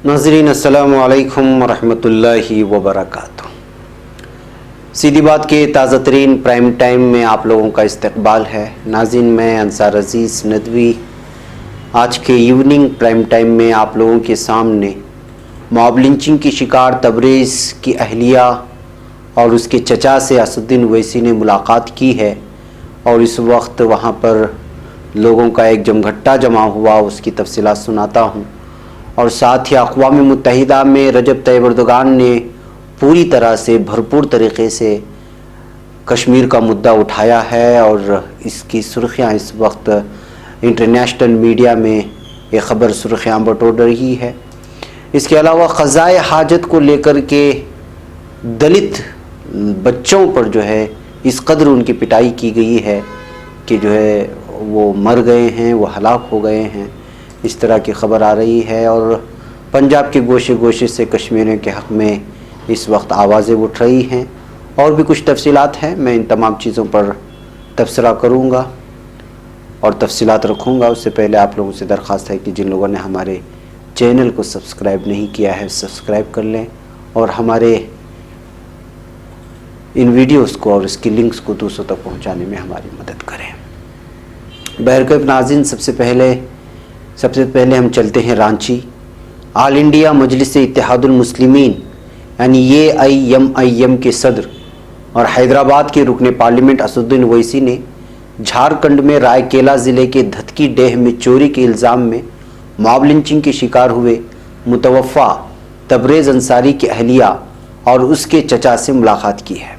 नाज़रीन अस्सलाम वालेकुम वरहमतुल्लाहि वबरकातुहू। सीधी बात के ताज़ा तरीन प्राइम टाइम में आप लोगों का इस्तकबाल है। नाज़रीन, मैं अंसार अज़ीज़ नदवी आज के इवनिंग प्राइम टाइम में आप लोगों के सामने मॉब लिंचिंग की शिकार तबरेज़ की अहलिया और उसके चचा से असदुद्दीन ओवैसी ने मुलाकात की है और इस वक्त वहाँ पर लोगों का एक जमघट्टा जमा हुआ, उसकी तफसीलात सुनाता हूँ। और साथ ही अक़वाम मुत्तहिदा में रजब तैयब एर्दोगान ने पूरी तरह से भरपूर तरीक़े से कश्मीर का मुद्दा उठाया है और इसकी सुर्खियाँ इस वक्त इंटरनेशनल मीडिया में ये ख़बर सुर्खियाँ बटोर रही है। इसके अलावा क़ज़ाए हाजत को लेकर के दलित बच्चों पर जो है इस कदर उनकी पिटाई की गई है कि जो है वो मर गए हैं, वो हलाक हो गए हैं, इस तरह की ख़बर आ रही है। और पंजाब के गोशे गोशे से कश्मीरियों के हक़ में इस वक्त आवाज़ें उठ रही हैं और भी कुछ तफसीलात हैं। मैं इन तमाम चीज़ों पर तबसरा करूँगा और तफसीलात रखूँगा। उससे पहले आप लोगों से दरख्वास्त है कि जिन लोगों ने हमारे चैनल को सब्सक्राइब नहीं किया है सब्सक्राइब कर लें और हमारे इन वीडियोस को और इसकी लिंक्स को दूसरों तक पहुँचाने में हमारी मदद करें। बहरकैफ नाज़रीन, सबसे पहले हम चलते हैं रांची। ऑल इंडिया मजलिस इत्तेहादुल मुस्लिमीन यानी AIMIM के सदर और हैदराबाद के रुकन पार्लियामेंट असदुद्दीन ओवैसी ने झारखंड में रायकेला ज़िले के धतकी डेह में चोरी के इल्ज़ाम में मॉब लिंचिंग के शिकार हुए मुतवफ़ा तबरेज़ अंसारी की अहलिया और उसके चचा से मुलाकात की है।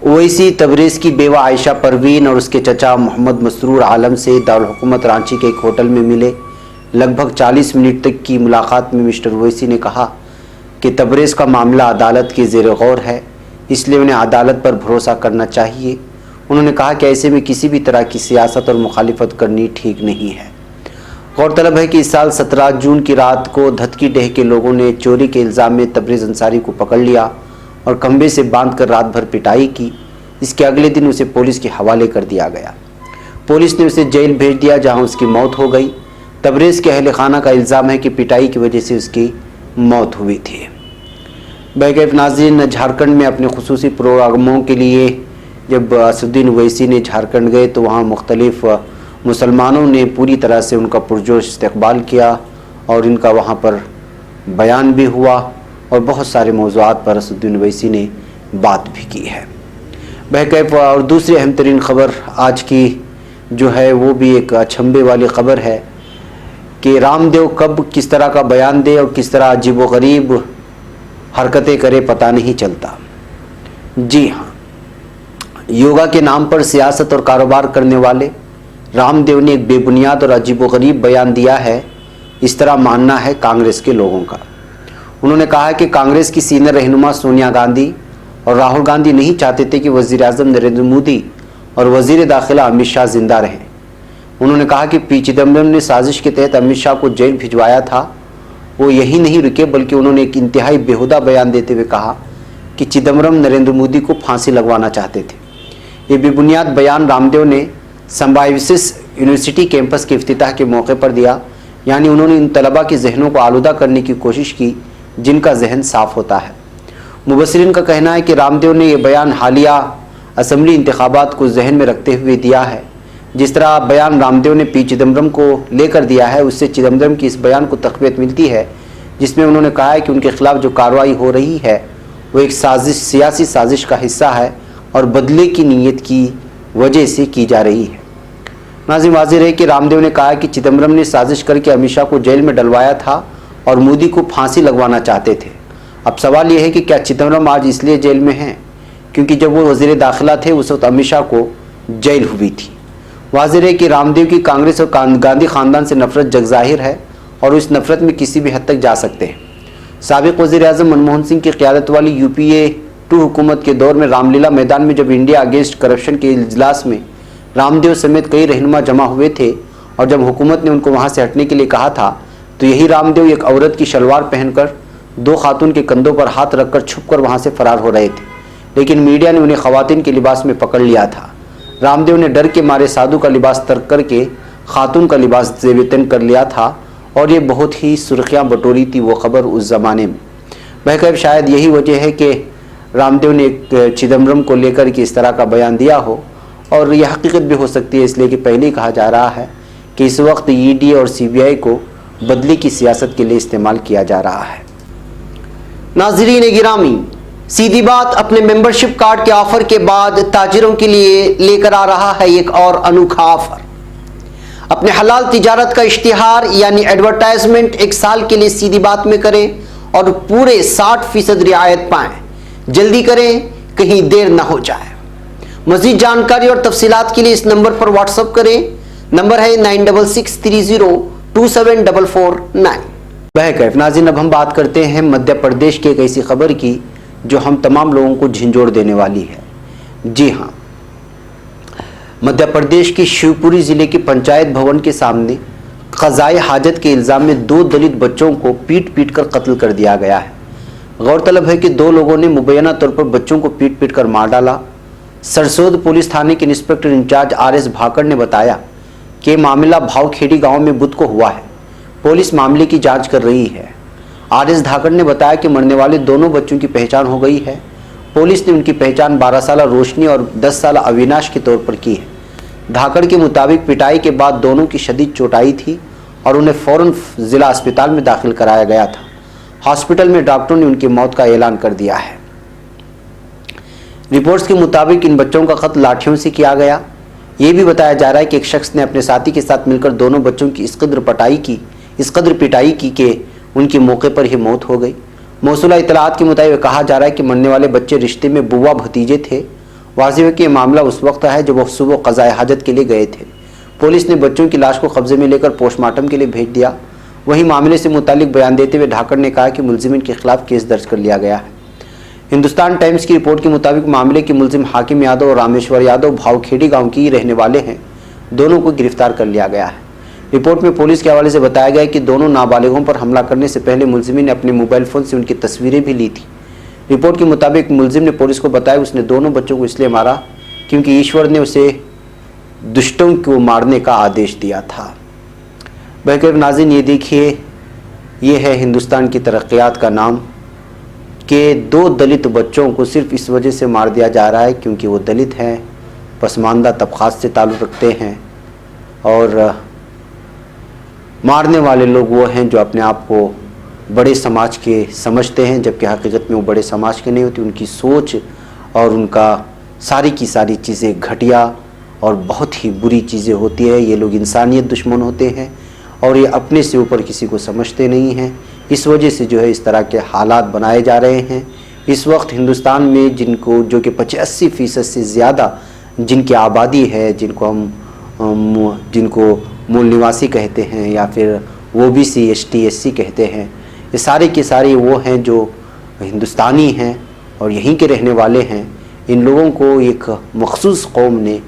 ओवैसी तबरेज़ की बेवा आयशा परवीन और उसके चचा मोहम्मद मसरूर आलम से दारुल हुकूमत रांची के एक होटल में मिले। लगभग 40 मिनट तक की मुलाकात में मिस्टर ओवैसी ने कहा कि तबरेज़ का मामला अदालत के ज़ेर गौर है, इसलिए उन्हें अदालत पर भरोसा करना चाहिए। उन्होंने कहा कि ऐसे में किसी भी तरह की सियासत और मुखालिफत करनी ठीक नहीं है। गौरतलब है कि इस साल 17 जून की रात को धतकी डेह के लोगों ने चोरी के इल्ज़ाम में तबरेज़ अंसारी को पकड़ लिया और खंबे से बांधकर रात भर पिटाई की। इसके अगले दिन उसे पुलिस के हवाले कर दिया गया। पुलिस ने उसे जेल भेज दिया जहां उसकी मौत हो गई। तबरेज़ के अहल खाना का इल्ज़ाम है कि पिटाई की वजह से उसकी मौत हुई थी। बहरकैफ नाज़रीन, झारखंड में अपने खुसूसी प्रोग्रामों के लिए जब असदुद्दीन ओवैसी ने झारखंड गए तो वहाँ मुख्तलिफ मुसलमानों ने पूरी तरह से उनका पुरजोश इस्तकबाल किया और इनका वहाँ पर बयान भी हुआ और बहुत सारे मौज़ूआत पर असदुद्दीन ओवैसी ने बात भी की है। बहरकैफ और दूसरी अहम तरीन ख़बर आज की जो है वो भी एक अचंभे वाली ख़बर है कि रामदेव कब किस तरह का बयान दे और किस तरह अजीब व गरीब हरकतें करे पता नहीं चलता। जी हाँ, योगा के नाम पर सियासत और कारोबार करने वाले रामदेव ने एक बेबुनियाद और अजीब व गरीब बयान दिया है, इस तरह मानना है कांग्रेस के लोगों का। उन्होंने कहा कि कांग्रेस की सीनियर रहनुमा सोनिया गांधी और राहुल गांधी नहीं चाहते थे कि वज़ीर आज़म नरेंद्र मोदी और वज़ीर दाखिला अमित शाह जिंदा रहें। उन्होंने कहा कि पी चिदम्बरम ने साजिश के तहत अमित शाह को जेल भिजवाया था। वो यही नहीं रुके बल्कि उन्होंने एक इंतहाई बेहुदा बयान देते हुए कहा कि चिदम्बरम नरेंद्र मोदी को फांसी लगवाना चाहते थे। ये बेबुनियाद बयान रामदेव ने सिम्बायोसिस यूनिवर्सिटी कैंपस के इफ्तिताह के मौके पर दिया। यानी उन्होंने इन तलबा के जहनों को आलूदा करने की कोशिश की जिनका जहन साफ होता है। मुबस्सिरीन का कहना है कि रामदेव ने यह बयान हालिया असम्बली इंतखाबात को जहन में रखते हुए दिया है। जिस तरह बयान रामदेव ने पी चिदम्बरम को लेकर दिया है उससे चिदम्बरम की इस बयान को तक़वियत मिलती है जिसमें उन्होंने कहा है कि उनके खिलाफ जो कार्रवाई हो रही है वो एक सियासी साजिश का हिस्सा है और बदले की नीयत की वजह से की जा रही है। नाज़रीन, वाज़ेह है कि रामदेव ने कहा कि चिदम्बरम ने साजिश करके अमित शाह को जेल में डलवाया था और मोदी को फांसी लगवाना चाहते थे। अब सवाल यह है कि क्या चिदम्बरम आज इसलिए जेल में हैं क्योंकि जब वो वज़ीर दाखिला थे उस वक्त अमित शाह को जेल हुई थी। वाज़ेह है कि रामदेव की कांग्रेस और गांधी ख़ानदान से नफ़रत जग ज़ाहिर है और इस नफ़रत में किसी भी हद तक जा सकते हैं। साबिक़ वज़ीर आज़म मनमोहन सिंह की क़यादत वाली UPA 2 हुकूमत के दौर में रामलीला मैदान में जब इंडिया अगेंस्ट करप्शन के इजलास में रामदेव समेत कई रहनुमा जमा हुए थे और जब हुकूमत ने उनको वहाँ से हटने के लिए कहा था तो यही रामदेव एक औरत की शलवार पहनकर 2 खातून के कंधों पर हाथ रखकर छुपकर वहाँ से फ़रार हो रहे थे, लेकिन मीडिया ने उन्हें ख़वातीन के लिबास में पकड़ लिया था। रामदेव ने डर के मारे साधु का लिबास तर्क करके खातून का लिबास ज़ेब तन कर लिया था اور یہ بہت ہی سرخیاں بٹوری تھی وہ خبر اس زمانے میں۔ بہرکیف شاید یہی وجہ ہے کہ رام دیو نے چدمبرم کو لے کر کے اس طرح کا بیان دیا ہو، اور یہ حقیقت بھی ہو سکتی ہے، اس لیے کہ پہلے ہی کہا جا رہا ہے کہ اس وقت ED اور CBI کو بدلے کی سیاست کے لیے استعمال کیا جا رہا ہے۔ ناظرین گرامی، سیدھی بات اپنے ممبرشپ کارڈ کے آفر کے بعد تاجروں کے لیے لے کر آ رہا ہے ایک اور انوکھا آفر۔ اپنے حلال تجارت کا اشتہار یعنی ایڈورٹائزمنٹ 1 سال کے لیے سیدھی بات میں کریں اور پورے 60% رعایت پائیں۔ جلدی کریں، کہیں دیر نہ ہو جائے۔ مزید جانکاری اور تفصیلات کے لیے اس نمبر پر واٹس اپ کریں۔ نمبر ہے 9663027449۔ بہرکیف ناظرین، اب ہم بات کرتے ہیں مدھیہ پردیش کی ایک ایسی خبر کی جو ہم تمام لوگوں کو جھنجھوڑ دینے والی ہے۔ جی ہاں، مدھیہ پردیش کی شیوپوری ضلع کے پنچایت بھون کے سامنے قضائے حاجت کے الزام میں 2 دلت بچوں کو پیٹ پیٹ کر قتل کر دیا گیا ہے۔ غور طلب ہے کہ 2 لوگوں نے مبینہ طور پر بچوں کو پیٹ پیٹ کر مار ڈالا۔ سرسود پولیس تھانے کے انسپکٹر انچارج RS بھاکر نے بتایا کہ معاملہ بھاؤ کھیڑی گاؤں میں بدھ کو ہوا ہے۔ پولیس معاملے کی جانچ کر رہی ہے۔ RS دھاکر نے بتایا کہ مرنے والے دونوں بچوں کی پہچان ہو گئی ہے۔ پولیس نے ان کی پہچان 12 سالہ روشنی اور 10 سالہ اویناش کے طور پر کی ہے۔ دھاکر کے مطابق پٹائی کے بعد دونوں کی شدید چوٹ آئی تھی اور انہیں فوراً ضلع اسپتال میں داخل کرایا گیا تھا۔ ہاسپٹل میں ڈاکٹروں نے ان کی موت کا اعلان کر دیا ہے۔ رپورٹس کے مطابق ان بچوں کا قتل لاٹھیوں سے کیا گیا۔ یہ بھی بتایا جا رہا ہے کہ ایک شخص نے اپنے ساتھی کے ساتھ مل کر دونوں بچوں کی اس قدر پٹائی کی کہ ان کی موقع پر ہی موت ہو گئی۔ موصولہ اطلاعات کے مطابق کہا جا رہا ہے کہ مرنے والے بچے رشتے میں بوا بھتیجے تھے۔ واضح ہے کہ یہ معاملہ اس وقت ہے جب وہ صبح قضائے حاجت کے لیے گئے تھے۔ پولیس نے بچوں کی لاش کو قبضے میں لے کر پوسٹ مارٹم کے لیے بھیج دیا۔ وہیں معاملے سے متعلق بیان دیتے ہوئے ڈھاکر نے کہا کہ ملزمین کے خلاف کیس درج کر لیا گیا ہے۔ ہندوستان ٹائمز کی رپورٹ کے مطابق معاملے کے ملزم حاکم یادو اور رامیشور یادو بھاؤ کھیڑی گاؤں کی رہنے والے ہیں۔ دونوں کو گرفتار کر لیا گیا ہے۔ رپورٹ میں پولیس کے حوالے سے بتایا گیا کہ دونوں نابالغوں پر حملہ کرنے سے پہلے ملزمین نے اپنے موبائل فون سے ان کی تصویریں بھی لی تھیں۔ رپورٹ کے مطابق ملزم نے پولیس کو بتایا اس نے دونوں بچوں کو اس لیے مارا کیونکہ ایشور نے اسے دشتوں کو مارنے کا آدیش دیا تھا۔ بہرکیف ناظرین، یہ دیکھیے، یہ ہے ہندوستان کی ترقیات کا نام کہ 2 دلت بچوں کو صرف اس وجہ سے مار دیا جا رہا ہے کیونکہ وہ دلت ہیں، پسماندہ طبقات سے تعلق رکھتے ہیں، اور مارنے والے لوگ وہ ہیں جو اپنے آپ کو بڑے سماج کے سمجھتے ہیں، جبکہ حقیقت میں وہ بڑے سماج کے نہیں ہوتے۔ ان کی سوچ اور ان کا ساری کی ساری چیزیں گھٹیا اور بہت ہی بری چیزیں ہوتی ہیں۔ یہ لوگ انسانیت دشمن ہوتے ہیں اور یہ اپنے سے اوپر کسی کو سمجھتے نہیں ہیں۔ اس وجہ سے جو ہے اس طرح کے حالات بنائے جا رہے ہیں۔ اس وقت ہندوستان میں جن کو جو کہ 85% سے زیادہ جن کی آبادی ہے، جن کو مول نواسی کہتے ہیں یا پھر OBC ST SC کہتے ہیں، یہ سارے کے سارے وہ ہیں جو ہندوستانی ہیں اور یہیں کے رہنے والے ہیں۔ ان لوگوں کو ایک مخصوص قوم نے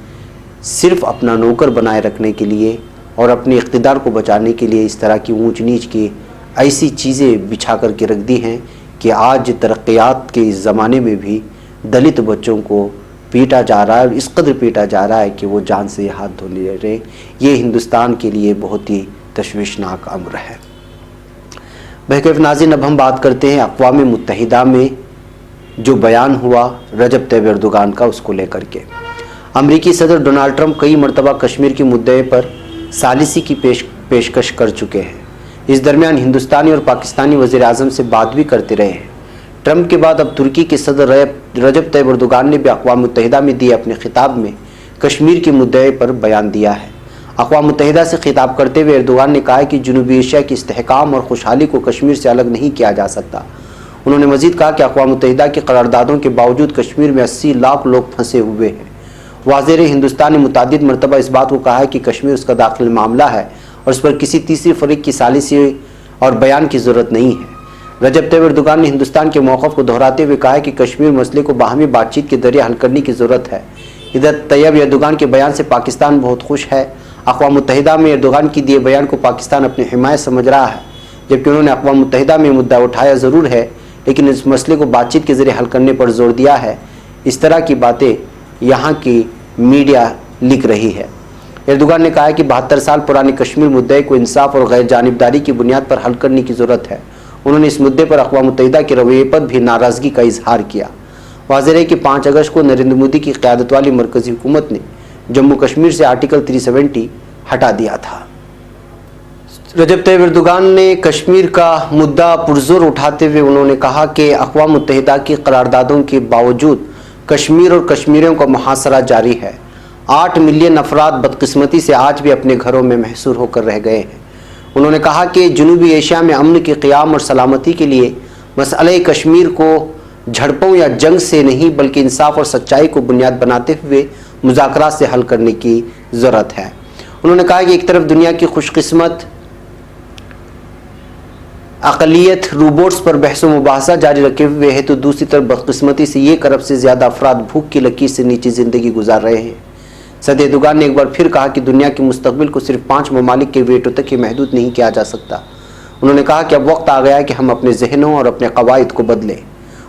صرف اپنا نوکر بنائے رکھنے کے لیے اور اپنے اقتدار کو بچانے کے لیے اس طرح کی اونچ نیچ کی ایسی چیزیں بچھا کر کے رکھ دی ہیں کہ آج ترقیات کے اس زمانے میں بھی دلت بچوں کو پیٹا جا رہا ہے، اور اس قدر پیٹا جا رہا ہے کہ وہ جان سے ہاتھ دھو لے رہے۔ یہ ہندوستان کے لیے بہت ہی تشویشناک امر ہے۔ بہرکیف ناظرین، اب ہم بات کرتے ہیں اقوام متحدہ میں جو بیان ہوا رجب طیب ایردوغان کا، اس کو لے کر کے امریکی صدر ڈونلڈ ٹرمپ کئی مرتبہ کشمیر کے مدعے پر ثالثی کی پیشکش کر چکے ہیں۔ اس درمیان ہندوستانی اور پاکستانی وزیر اعظم سے بات بھی کرتے رہے ہیں۔ ٹرمپ کے بعد اب ترکی کے صدر رجب طیب ایردوغان نے بھی اقوام متحدہ میں دیے اپنے خطاب میں کشمیر کے مدعے پر بیان دیا ہے۔ اقوام متحدہ سے خطاب کرتے ہوئے ایردوغان نے کہا کہ جنوبی ایشیا کی استحکام اور خوشحالی کو کشمیر سے الگ نہیں کیا جا سکتا۔ انہوں نے مزید کہا کہ اقوام متحدہ کی قراردادوں کے باوجود کشمیر میں 80 لاکھ لوگ پھنسے ہوئے ہیں۔ واضح ہے، ہندوستان نے متعدد مرتبہ اس بات کو کہا ہے کہ کشمیر اس کا داخلی معاملہ ہے اور اس پر کسی تیسری فریق کی ثالثی اور بیان کی ضرورت نہیں ہے۔ رجب طیب ایردوغان نے ہندوستان کے موقف کو دہراتے ہوئے کہا کہ کشمیر مسئلے کو باہمی بات چیت کے ذریعے حل کرنے کی ضرورت ہے۔ ادھر طیب ایردوغان کے بیان سے پاکستان بہت خوش ہے۔ اقوام متحدہ میں ایردوغان کی دیے بیان کو پاکستان اپنی حمایت سمجھ رہا ہے، جبکہ انہوں نے اقوام متحدہ میں مدعا اٹھایا ضرور ہے لیکن اس مسئلے کو بات چیت کے ذریعے حل کرنے پر زور دیا ہے۔ اس طرح کی باتیں یہاں کی میڈیا لکھ رہی ہے۔ एर्दोगान ने कहा है कि 72 साल पुराने कश्मीर मुद्दे को इंसाफ और गैर जानिबदारी की बुनियाद पर हल करने की जरूरत है। उन्होंने इस मुद्दे पर अक़वाम मुत्तहिदा के रवैये पर भी नाराज़गी का इजहार किया। वाज़ेह है कि 5 अगस्त को नरेंद्र मोदी की क़यादत वाली मरकज़ी हुकूमत ने जम्मू कश्मीर से आर्टिकल 370 हटा दिया था। रजब तैयब एर्दोगान ने कश्मीर का मुद्दा पुरजोर उठाते हुए उन्होंने कहा कि अक़वाम मुत्तहिदा की करारदादों के बावजूद कश्मीर और कश्मीरियों का मुहासरा जारी है। 8 मिलियन अफराद बदकिस्मती से आज भी अपने घरों में महसूर होकर रह गए हैं। उन्होंने कहा कि जनूबी एशिया में अमन के क़याम और सलामती के लिए मसले कश्मीर को झड़पों या जंग से नहीं बल्कि इंसाफ और सच्चाई को बुनियाद बनाते हुए मुज़ाकरात से हल करने की ज़रूरत है। उन्होंने कहा कि एक तरफ दुनिया की खुशकिस्मत अक़लियत रोबोट्स पर बहस मुबाहसा जारी रखे हुए है तो दूसरी तरफ बदकिस्मती से 1 अरब से ज़्यादा अफराद भूख की लकीर से नीचे ज़िंदगी गुजार रहे हैं। सदर एर्दोगान ने एक बार फिर कहा कि दुनिया के मुस्तकबिल को सिर्फ 5 ममालिक के वेटो तक ही महदूद नहीं किया जा सकता। उन्होंने कहा कि अब वक्त आ गया है कि हम अपने जहनों और अपने कवायद को बदलें।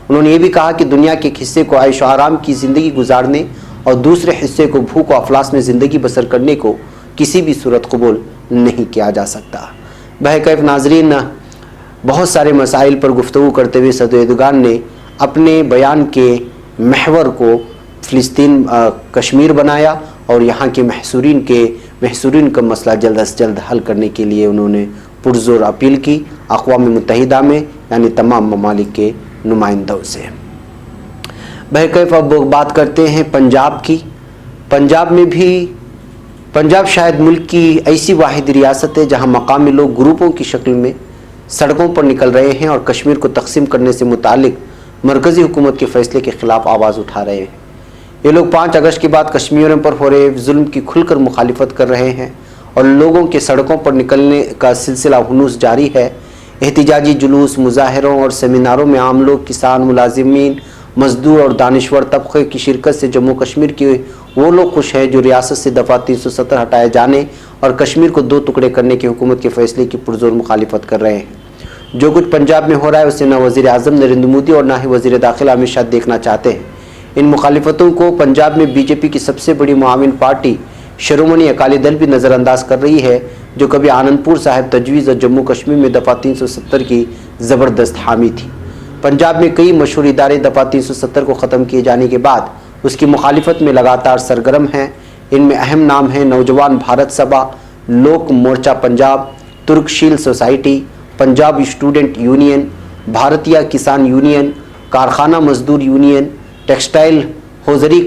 उन्होंने ये भी कहा कि दुनिया के एक हिस्से को आयशो आराम की ज़िंदगी गुजारने और दूसरे हिस्से को भूख और अफलास में ज़िंदगी बसर करने को किसी भी सूरत कबूल नहीं किया जा सकता। बहरकैफ नाजरीन, बहुत सारे मसाइल पर गुफ्तगू करते हुए सदर एर्दोगान ने अपने बयान के महवर को फ़िलिस्तीन कश्मीर बनाया और यहाँ के महसूरीन का मसला जल्द से जल्द हल करने के लिए उन्होंने पुरजोर अपील की अक़वाम मुत्तहिदा में यानी तमाम ममालिक के नुमाइंदों से। बहरकैफ अब बात करते हैं पंजाब की। पंजाब शायद मुल्क की ऐसी वाहिद रियासत है जहाँ मकामी लोग ग्रुपों की शक्ल में सड़कों पर निकल रहे हैं और कश्मीर को तकसीम करने से मुतालिक मरकज़ी हुकूमत के फ़ैसले के ख़िलाफ़ आवाज़ उठा रहे हैं। ये लोग 5 अगस्त के बाद कश्मीरियों पर हो रहे जुल्म की खुलकर मुखालिफत कर रहे हैं और लोगों के सड़कों पर निकलने का सिलसिला हुनूस जारी है। एहतिजाजी जुलूस, मुजाहरों और सेमिनारों में आम लोग, किसान, मुलाजिमीन, मजदूर और दानिश्वर तबक़े की शिरकत से जम्मू कश्मीर के वो लोग खुश हैं जो रियासत से दफ़ा 370 हटाए जाने और कश्मीर को 2 टुकड़े करने की हुकूमत के फ़ैसले की पुरजोर मुखालिफत कर रहे हैं। जो कुछ पंजाब में हो रहा है उसे न वज़ीर आज़म नरेंद्र मोदी और न ही वज़ीर दाखिला अमित शाह देखना चाहते हैं। इन मुखालिफतों को पंजाब में बीजेपी की सबसे बड़ी मुआविन पार्टी शिरोमणि अकाली दल भी नज़रअंदाज कर रही है, जो कभी आनंदपुर साहिब तजवीज़ और जम्मू कश्मीर में दफ़ा 370 की ज़बरदस्त हामी थी। पंजाब में कई मशहूर इदारे दफ़ा 370 को ख़त्म किए जाने के बाद उसकी मुखालिफत में लगातार सरगर्म हैं। इनमें अहम नाम हैं नौजवान Bharat Sabha, Lok Morcha Punjab, Tarksheel society, Punjab student union, Bharatiya Kisan union, कारखाना मजदूर यूनियन, टेक्सटाइल होजगारी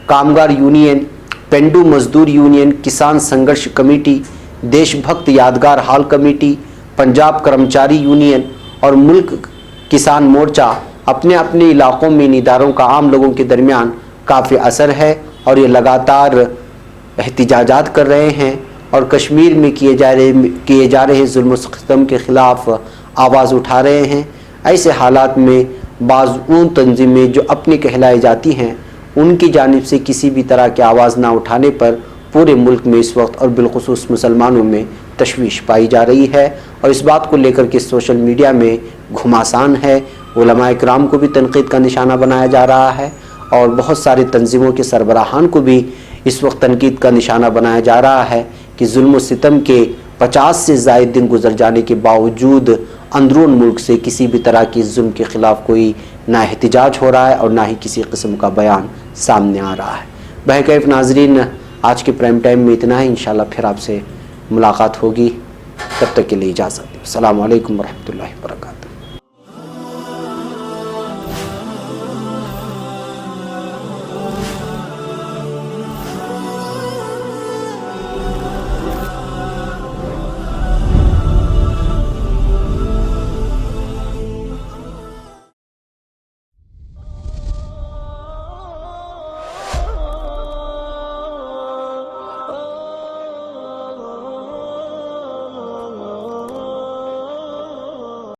कामगार यूनियन, पेंडू मजदूर यूनियन, किसान संघर्ष कमेटी, देशभक्त यादगार हाल कमेटी, पंजाब कर्मचारी यूनियन और मुल्क किसान मोर्चा। अपने अपने इलाकों में इन इदारों का आम लोगों के दरमियान काफ़ी असर है और ये लगातार एहतिजाजात कर रहे हैं और कश्मीर में किए जा रहे जुल्म सितम के ख़िलाफ़ आवाज़ उठा रहे हैं। ऐसे हालात में बाज़ उन तंजीमें जो अपनी कहलाई जाती हैं उनकी जानिब से किसी भी तरह की आवाज़ ना उठाने पर पूरे मुल्क में इस वक्त और बिलखुसूस मुसलमानों में तशवीश पाई जा रही है और इस बात को लेकर के सोशल मीडिया में घुमासान है। उलमाए किराम को भी तनकीद का निशाना बनाया जा रहा है और बहुत सारी तंजीमों के सरबराहान को भी इस वक्त तनकीद का निशाना बनाया जा रहा है कि जुल्म सितम के 50 से ज़ायद दिन गुजर जाने के बावजूद अंदरून मुल्क से किसी भी तरह की जुल्म के ख़िलाफ़ कोई ना एहतिजाज हो रहा है और ना ही किसी किस्म का बयान सामने आ रहा है। बहरकैफ नाजरीन, आज के प्राइम टाइम में इतना ही। इंशाल्लाह फिर आपसे मुलाकात होगी, तब तक के लिए इजाज़त। अस्सलामु अलैकुम वरहमतुल्लाहि वबरकातुहू।